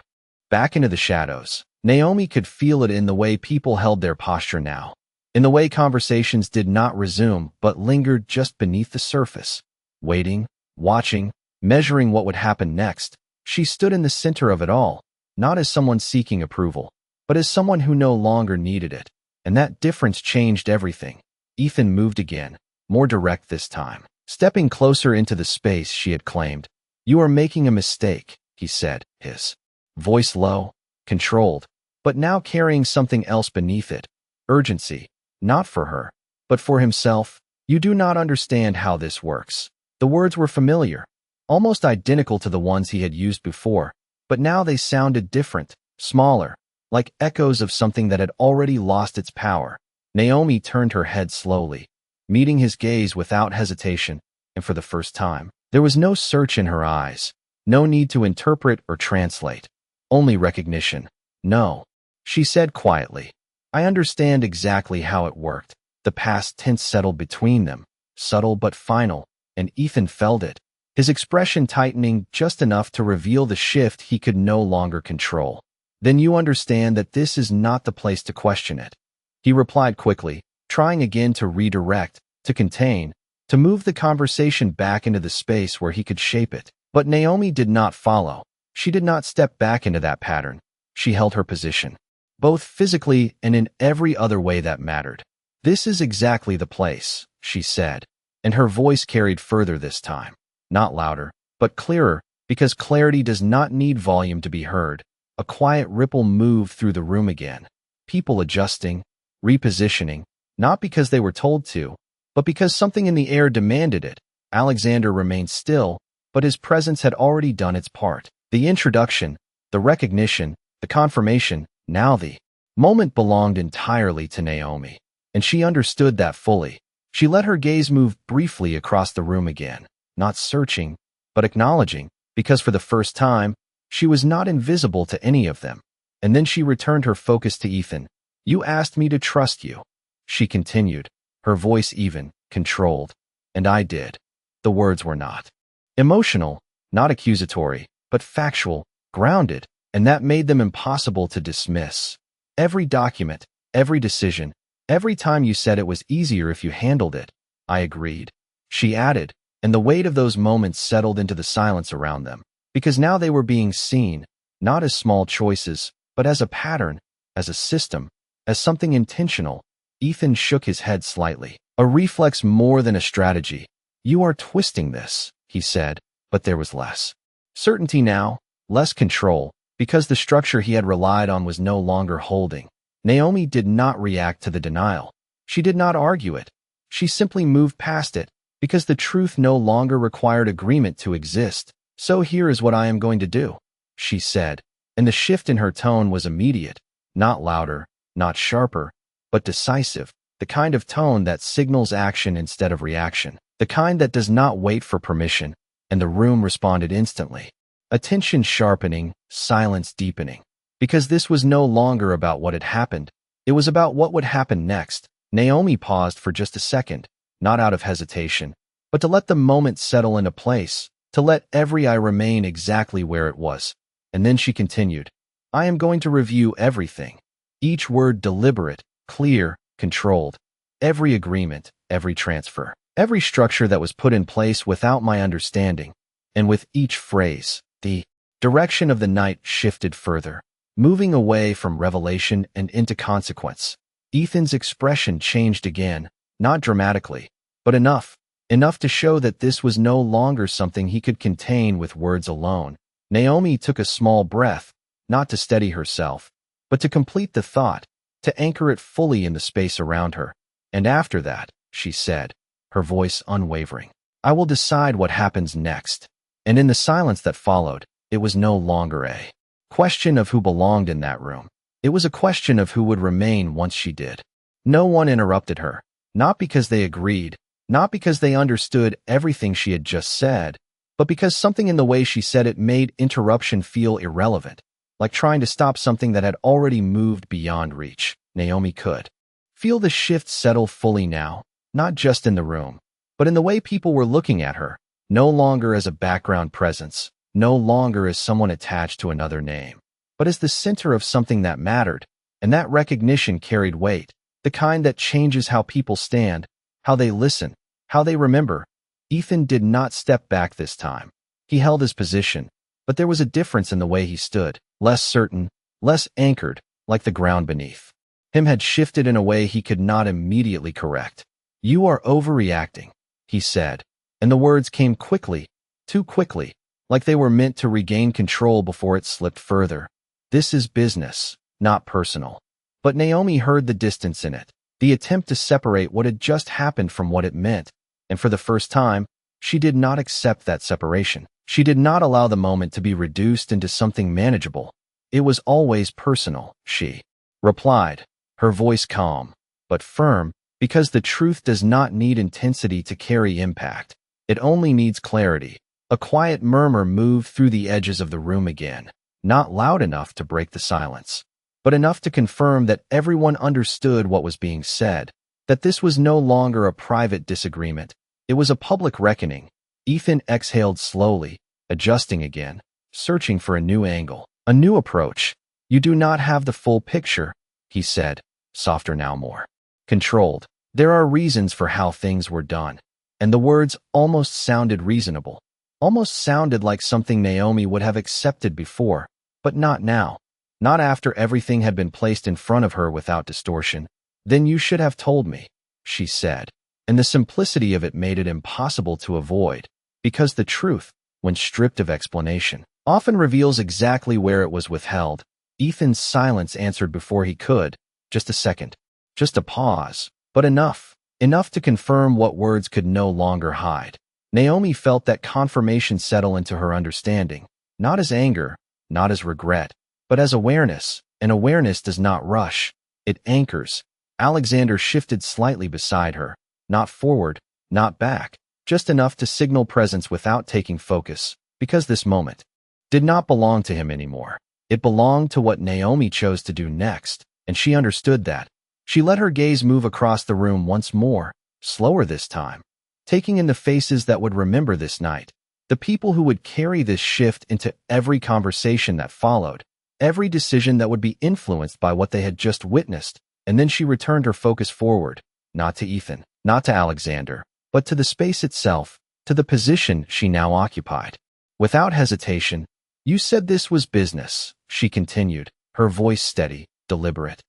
back into the shadows. Naomi could feel it in the way people held their posture now, in the way conversations did not resume but lingered just beneath the surface, waiting, watching, measuring what would happen next. She stood in the center of it all, not as someone seeking approval, but as someone who no longer needed it. And that difference changed everything. Ethan moved again, more direct this time, stepping closer into the space she had claimed. "You are making a mistake," he said, his voice low, controlled, but now carrying something else beneath it: urgency, not for her, but for himself. "You do not understand how this works." The words were familiar, almost identical to the ones he had used before, but now they sounded different, smaller, like echoes of something that had already lost its power. Naomi turned her head slowly, meeting his gaze without hesitation, and for the first time, there was no search in her eyes, no need to interpret or translate, only recognition. No, she said quietly. I understand exactly how it worked. The past tense settled between them, subtle but final, and Ethan felt it, his expression tightening just enough to reveal the shift he could no longer control. Then you understand that this is not the place to question it. He replied quickly, trying again to redirect, to contain, to move the conversation back into the space where he could shape it. But Naomi did not follow. She did not step back into that pattern. She held her position, both physically and in every other way that mattered. This is exactly the place, she said, and her voice carried further this time. Not louder, but clearer, because clarity does not need volume to be heard. A quiet ripple moved through the room again. People adjusting, repositioning, not because they were told to, but because something in the air demanded it. Alexander remained still, but his presence had already done its part. The introduction, the recognition, the confirmation, now the moment belonged entirely to Naomi, and she understood that fully. She let her gaze move briefly across the room again, not searching, but acknowledging, because for the first time, she was not invisible to any of them. And then she returned her focus to Ethan. You asked me to trust you, she continued, her voice even, controlled. And I did. The words were not emotional, not accusatory, but factual, grounded, and that made them impossible to dismiss. Every document, every decision, every time you said it was easier if you handled it, I agreed. She added, and the weight of those moments settled into the silence around them, because now they were being seen, not as small choices, but as a pattern, as a system, as something intentional. Ethan shook his head slightly, a reflex more than a strategy. You are twisting this, he said, but there was less certainty now, less control, because the structure he had relied on was no longer holding. Naomi did not react to the denial. She did not argue it. She simply moved past it, because the truth no longer required agreement to exist. So here is what I am going to do, she said, and the shift in her tone was immediate, not louder, not sharper, but decisive, the kind of tone that signals action instead of reaction, the kind that does not wait for permission, and the room responded instantly. Attention sharpening, silence deepening. Because this was no longer about what had happened, it was about what would happen next. Naomi paused for just a second, not out of hesitation, but to let the moment settle into place, to let every eye remain exactly where it was. And then she continued, I am going to review everything. Each word deliberate, clear, controlled. Every agreement, every transfer, every structure that was put in place without my understanding. And with each phrase, the direction of the night shifted further, moving away from revelation and into consequence. Ethan's expression changed again, not dramatically, but enough to show that this was no longer something he could contain with words alone. Naomi took a small breath, not to steady herself, but to complete the thought, to anchor it fully in the space around her. And after that, she said, her voice unwavering, I will decide what happens next. And in the silence that followed, it was no longer a question of who belonged in that room. It was a question of who would remain once she did. No one interrupted her, not because they agreed, not because they understood everything she had just said, but because something in the way she said it made interruption feel irrelevant, like trying to stop something that had already moved beyond reach. Naomi could feel the shift settle fully now, not just in the room, but in the way people were looking at her, no longer as a background presence, no longer as someone attached to another name, but as the center of something that mattered, and that recognition carried weight, the kind that changes how people stand, how they listen, how they remember. Ethan did not step back this time. He held his position, but there was a difference in the way he stood, less certain, less anchored, like the ground beneath him had shifted in a way he could not immediately correct. You are overreacting, he said, and the words came quickly, too quickly, like they were meant to regain control before it slipped further. This is business, not personal. But Naomi heard the distance in it, the attempt to separate what had just happened from what it meant, and for the first time, she did not accept that separation. She did not allow the moment to be reduced into something manageable. It was always personal, she replied, her voice calm, but firm, because the truth does not need intensity to carry impact. It only needs clarity. A quiet murmur moved through the edges of the room again, not loud enough to break the silence, but enough to confirm that everyone understood what was being said, that this was no longer a private disagreement. It was a public reckoning. Ethan exhaled slowly, adjusting again, searching for a new angle, a new approach. You do not have the full picture, he said, softer now, more controlled. There are reasons for how things were done. And the words almost sounded reasonable, almost sounded like something Naomi would have accepted before, but not now, not after everything had been placed in front of her without distortion. Then you should have told me, she said, and the simplicity of it made it impossible to avoid, because the truth, when stripped of explanation, often reveals exactly where it was withheld. Ethan's silence answered before he could. Just a second, just a pause, but enough to confirm what words could no longer hide. Naomi felt that confirmation settle into her understanding, not as anger, not as regret, but as awareness. And awareness does not rush, it anchors. Alexander shifted slightly beside her, not forward, not back, just enough to signal presence without taking focus, because this moment did not belong to him anymore. It belonged to what Naomi chose to do next, and she understood that. She let her gaze move across the room once more, slower this time, taking in the faces that would remember this night, the people who would carry this shift into every conversation that followed, every decision that would be influenced by what they had just witnessed. And then she returned her focus forward, not to Ethan, not to Alexander, but to the space itself, to the position she now occupied. Without hesitation, "You said this was business," she continued, her voice steady, deliberate.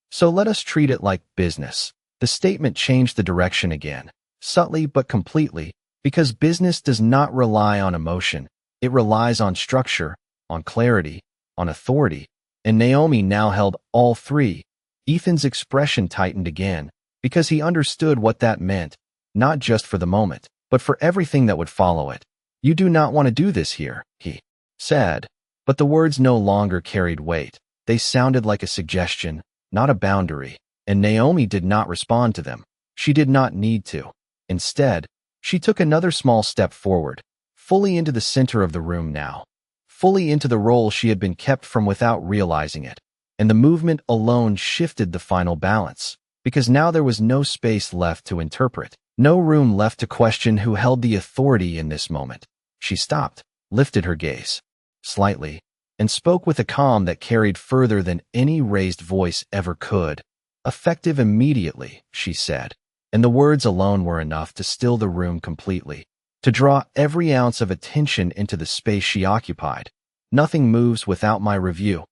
"So let us treat it like business." The statement changed the direction again, subtly but completely, because business does not rely on emotion. It relies on structure, on clarity, on authority, and Naomi now held all three. Ethan's expression tightened again, because he understood what that meant, not just for the moment, but for everything that would follow it. "You do not want to do this here," he said, but the words no longer carried weight. They sounded like a suggestion, not a boundary, and Naomi did not respond to them. She did not need to. Instead, she took another small step forward, fully into the center of the room now, fully into the role she had been kept from without realizing it. And the movement alone shifted the final balance, because now there was no space left to interpret, no room left to question who held the authority in this moment. She stopped, lifted her gaze slightly, and spoke with a calm that carried further than any raised voice ever could. "Effective immediately," she said, and the words alone were enough to still the room completely, to draw every ounce of attention into the space she occupied. "Nothing moves without my review."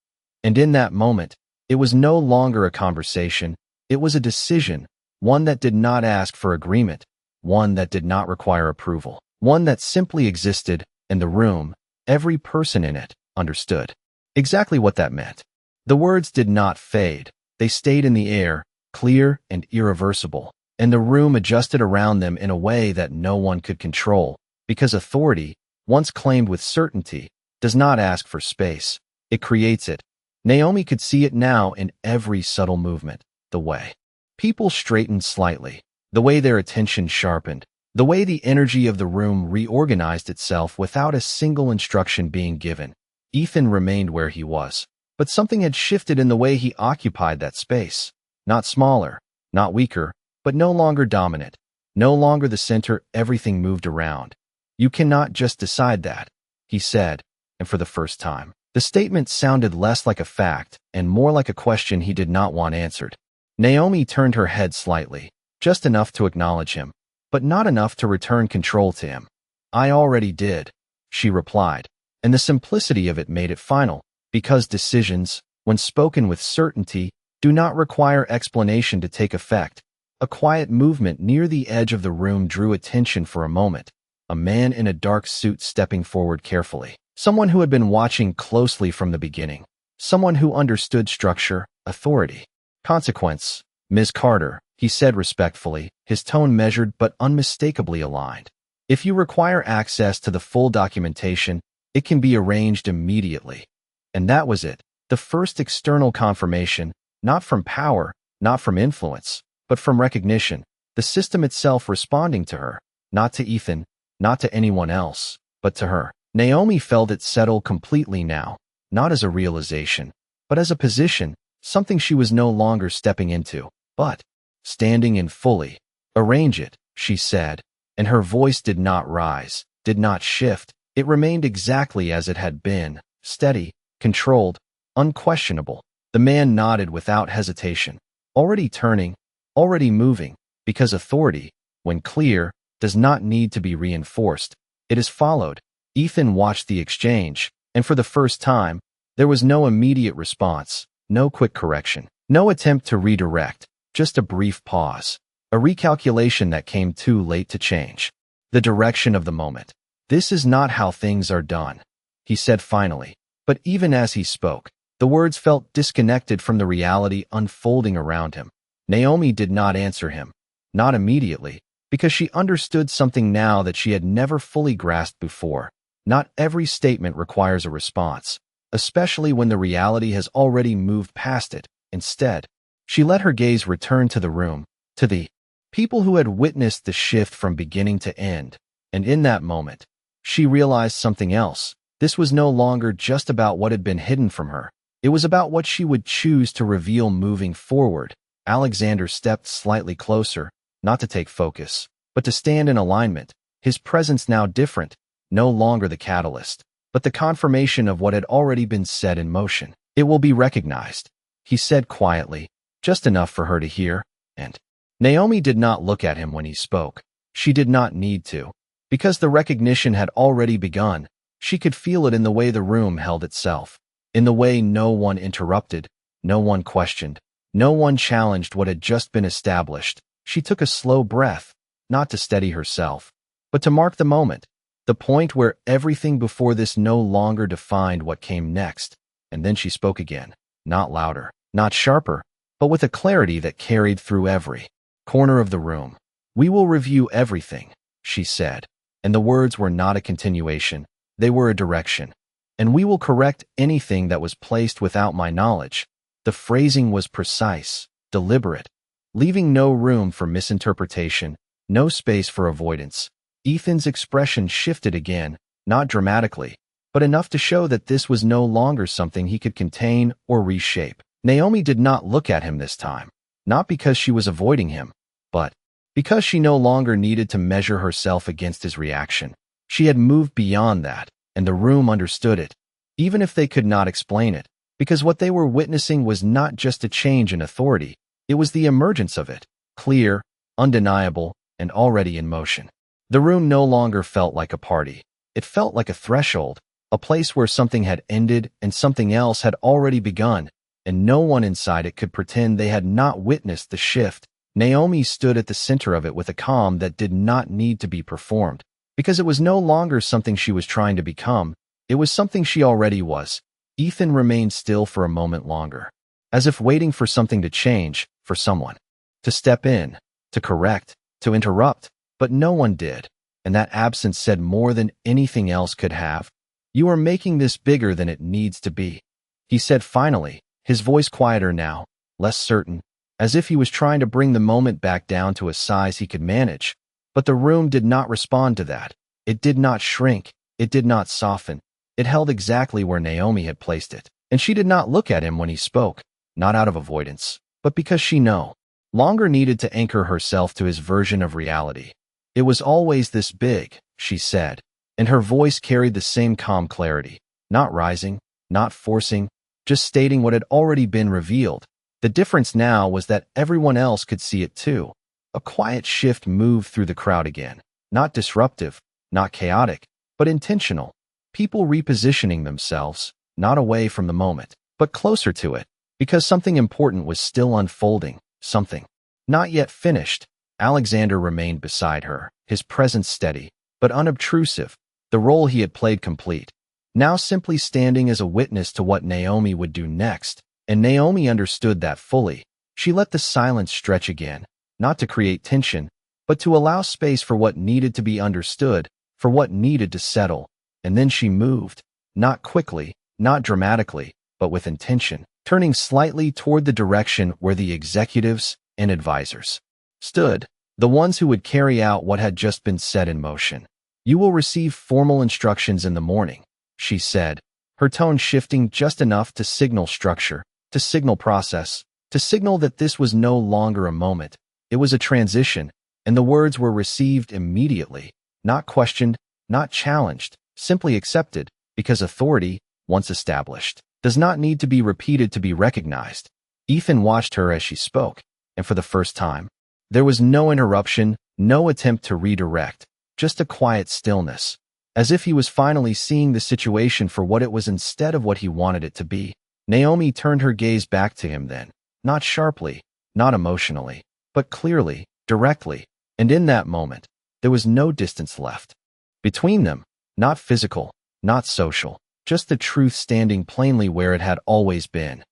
And in that moment, it was no longer a conversation, it was a decision, one that did not ask for agreement, one that did not require approval, one that simply existed, and the room, every person in it, understood exactly what that meant. The words did not fade, they stayed in the air, clear and irreversible, and the room adjusted around them in a way that no one could control, because authority, once claimed with certainty, does not ask for space, it creates it. Naomi could see it now in every subtle movement, the way people straightened slightly, the way their attention sharpened, the way the energy of the room reorganized itself without a single instruction being given. Ethan remained where he was, but something had shifted in the way he occupied that space. Not smaller, not weaker, but no longer dominant, no longer the center. Everything moved around. "You cannot just decide that," he said, and for the first time, the statement sounded less like a fact and more like a question he did not want answered. Naomi turned her head slightly, just enough to acknowledge him, but not enough to return control to him. "I already did," she replied, and the simplicity of it made it final, because decisions, when spoken with certainty, do not require explanation to take effect. A quiet movement near the edge of the room drew attention for a moment. A man in a dark suit stepping forward carefully. Someone who had been watching closely from the beginning. Someone who understood structure, authority, consequence. "Ms. Carter," he said respectfully, his tone measured but unmistakably aligned. "If you require access to the full documentation, it can be arranged immediately." And that was it. The first external confirmation, not from power, not from influence, but from recognition, the system itself responding to her, not to Ethan, not to anyone else, but to her. Naomi felt it settle completely now, not as a realization, but as a position, something she was no longer stepping into, but standing in fully. Arrange it, she said, and her voice did not rise, did not shift. It remained exactly as it had been, steady, controlled, unquestionable. The man nodded without hesitation, already turning, already moving, because authority, when clear, does not need to be reinforced. It is followed. Ethan watched the exchange, and for the first time, there was no immediate response, no quick correction, no attempt to redirect, just a brief pause, a recalculation that came too late to change the direction of the moment. "This is not how things are done," he said finally. But even as he spoke, the words felt disconnected from the reality unfolding around him. Naomi did not answer him, not immediately, because she understood something now that she had never fully grasped before. Not every statement requires a response, especially when the reality has already moved past it. Instead, she let her gaze return to the room, to the people who had witnessed the shift from beginning to end. And in that moment, she realized something else. This was no longer just about what had been hidden from her. It was about what she would choose to reveal moving forward. Alexander stepped slightly closer, not to take focus, but to stand in alignment, his presence now different, no longer the catalyst, but the confirmation of what had already been set in motion. "It will be recognized," he said quietly, just enough for her to hear, and Naomi did not look at him when he spoke. She did not need to, because the recognition had already begun. She could feel it in the way the room held itself, in the way no one interrupted, no one questioned, no one challenged what had just been established. She took a slow breath, not to steady herself, but to mark the moment, the point where everything before this no longer defined what came next. And then she spoke again, not louder, not sharper, but with a clarity that carried through every corner of the room. "We will review everything," she said, and the words were not a continuation, they were a direction. "And we will correct anything that was placed without my knowledge." The phrasing was precise, deliberate, leaving no room for misinterpretation, no space for avoidance. Ethan's expression shifted again, not dramatically, but enough to show that this was no longer something he could contain or reshape. Naomi did not look at him this time, not because she was avoiding him, but because she no longer needed to measure herself against his reaction. She had moved beyond that, and the room understood it, even if they could not explain it, because what they were witnessing was not just a change in authority, it was the emergence of it, clear, undeniable, and already in motion. The room no longer felt like a party. It felt like a threshold, a place where something had ended and something else had already begun, and no one inside it could pretend they had not witnessed the shift. Naomi stood at the center of it with a calm that did not need to be performed, because it was no longer something she was trying to become, it was something she already was. Ethan remained still for a moment longer, as if waiting for something to change, for someone to step in, to correct, to interrupt, but no one did, and that absence said more than anything else could have. "You are making this bigger than it needs to be," he said finally, his voice quieter now, less certain, as if he was trying to bring the moment back down to a size he could manage. But the room did not respond to that. It did not shrink, it did not soften. It held exactly where Naomi had placed it, and she did not look at him when he spoke, not out of avoidance, but because she no longer needed to anchor herself to his version of reality. "It was always this big," she said, and her voice carried the same calm clarity, not rising, not forcing, just stating what had already been revealed. The difference now was that everyone else could see it too. A quiet shift moved through the crowd again, not disruptive, not chaotic, but intentional. People repositioning themselves, not away from the moment, but closer to it, because something important was still unfolding, something not yet finished. Alexander remained beside her, his presence steady, but unobtrusive, the role he had played complete, now simply standing as a witness to what Naomi would do next. And Naomi understood that fully. She let the silence stretch again, not to create tension, but to allow space for what needed to be understood, for what needed to settle. And then she moved, not quickly, not dramatically, but with intention, turning slightly toward the direction where the executives and advisors stood, the ones who would carry out what had just been set in motion. "You will receive formal instructions in the morning," she said, her tone shifting just enough to signal structure, to signal process, to signal that this was no longer a moment. It was a transition, and the words were received immediately, not questioned, not challenged, simply accepted, because authority, once established, does not need to be repeated to be recognized. Ethan watched her as she spoke, and for the first time, there was no interruption, no attempt to redirect, just a quiet stillness, as if he was finally seeing the situation for what it was instead of what he wanted it to be. Naomi turned her gaze back to him then, not sharply, not emotionally, but clearly, directly, and in that moment, there was no distance left between them, not physical, not social, just the truth standing plainly where it had always been.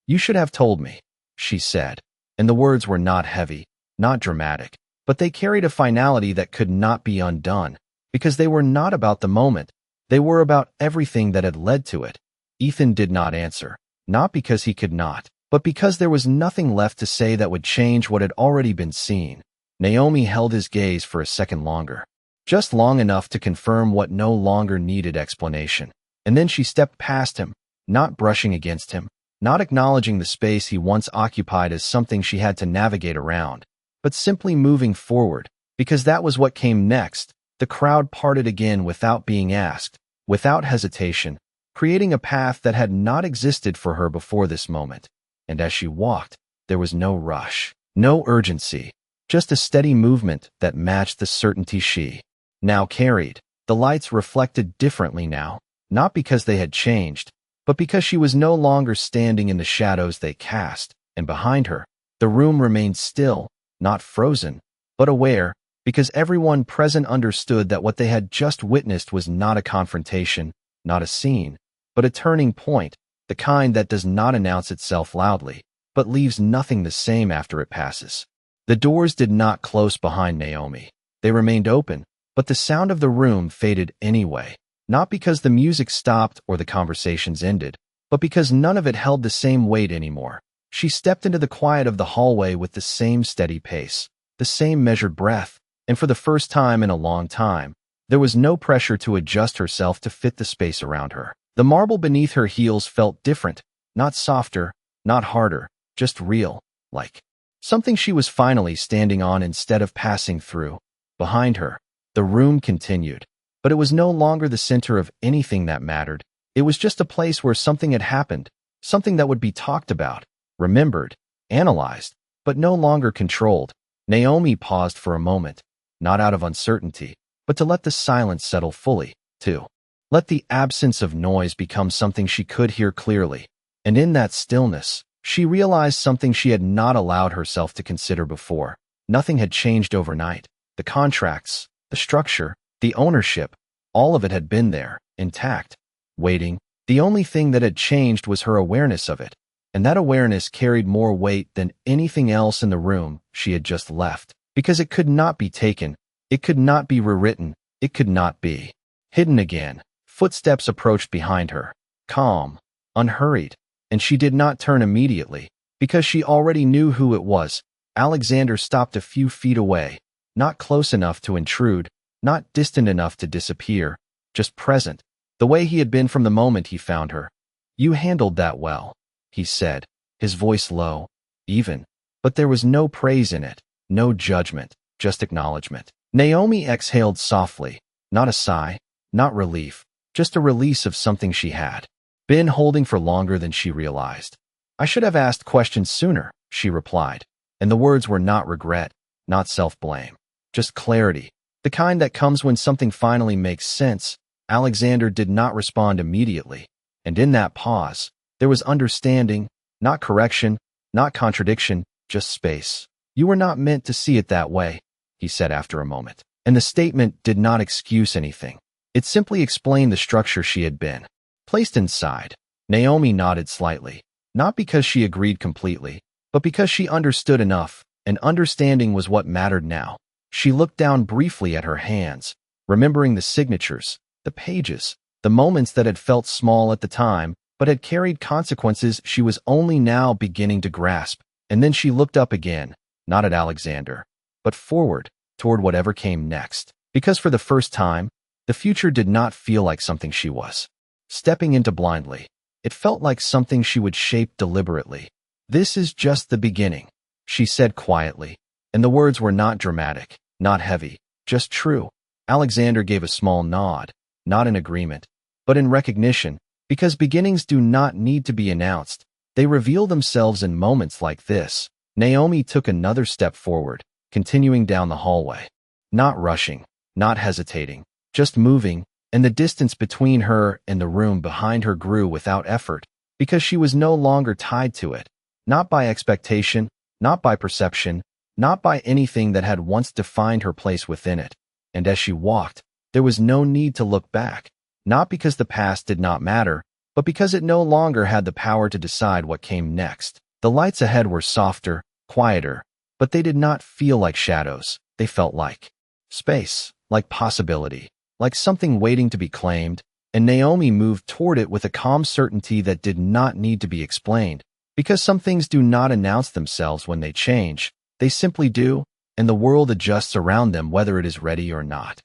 "You should have told me," she said, and the words were not heavy, not dramatic, but they carried a finality that could not be undone, because they were not about the moment, they were about everything that had led to it. Ethan did not answer, not because he could not, but because there was nothing left to say that would change what had already been seen. Naomi held his gaze for a second longer, just long enough to confirm what no longer needed explanation, and then she stepped past him, not brushing against him, not acknowledging the space he once occupied as something she had to navigate around, but simply moving forward, because that was what came next. The crowd parted again without being asked, without hesitation, creating a path that had not existed for her before this moment. And as she walked, there was no rush, no urgency, just a steady movement that matched the certainty she now carried. The lights reflected differently now, not because they had changed, but because she was no longer standing in the shadows they cast, and behind her, the room remained still, not frozen, but aware, because everyone present understood that what they had just witnessed was not a confrontation, not a scene, but a turning point, the kind that does not announce itself loudly, but leaves nothing the same after it passes. The doors did not close behind Naomi. They remained open, but the sound of the room faded anyway, not because the music stopped or the conversations ended, but because none of it held the same weight anymore. She stepped into the quiet of the hallway with the same steady pace, the same measured breath, and for the first time in a long time, there was no pressure to adjust herself to fit the space around her. The marble beneath her heels felt different, not softer, not harder, just real, like something she was finally standing on instead of passing through. Behind her, the room continued, but it was no longer the center of anything that mattered. It was just a place where something had happened, something that would be talked about, remembered, analyzed, but no longer controlled. Naomi paused for a moment, not out of uncertainty, but to let the silence settle fully, to let the absence of noise become something she could hear clearly. And in that stillness, she realized something she had not allowed herself to consider before. Nothing had changed overnight. The contracts, the structure, the ownership, all of it had been there, intact, waiting. The only thing that had changed was her awareness of it, and that awareness carried more weight than anything else in the room she had just left, because it could not be taken, it could not be rewritten, it could not be hidden again. Footsteps approached behind her, calm, unhurried, and she did not turn immediately, because she already knew who it was. Alexander stopped a few feet away, not close enough to intrude, not distant enough to disappear, just present, the way he had been from the moment he found her. "You handled that well," he said, his voice low, even, but there was no praise in it, no judgment, just acknowledgement. Naomi exhaled softly, not a sigh, not relief, just a release of something she had been holding for longer than she realized. "I should have asked questions sooner," she replied, and the words were not regret, not self-blame, just clarity, the kind that comes when something finally makes sense. Alexander did not respond immediately, and in that pause, there was understanding, not correction, not contradiction, just space. "You were not meant to see it that way," he said after a moment, and the statement did not excuse anything. It simply explained the structure she had been placed inside. Naomi nodded slightly, not because she agreed completely, but because she understood enough, and understanding was what mattered now. She looked down briefly at her hands, remembering the signatures, the pages, the moments that had felt small at the time, but had carried consequences she was only now beginning to grasp. And then she looked up again, not at Alexander, but forward, toward whatever came next. Because for the first time, the future did not feel like something she was stepping into blindly. It felt like something she would shape deliberately. "This is just the beginning," she said quietly, and the words were not dramatic, not heavy, just true. Alexander gave a small nod, not in agreement, but in recognition, because beginnings do not need to be announced. They reveal themselves in moments like this. Naomi took another step forward, continuing down the hallway. Not rushing, not hesitating, just moving, and the distance between her and the room behind her grew without effort, because she was no longer tied to it, not by expectation, not by perception, not by anything that had once defined her place within it. And as she walked, there was no need to look back, not because the past did not matter, but because it no longer had the power to decide what came next. The lights ahead were softer, quieter, but they did not feel like shadows. They felt like space, like possibility, like something waiting to be claimed, and Naomi moved toward it with a calm certainty that did not need to be explained, because some things do not announce themselves when they change. They simply do, and the world adjusts around them whether it is ready or not.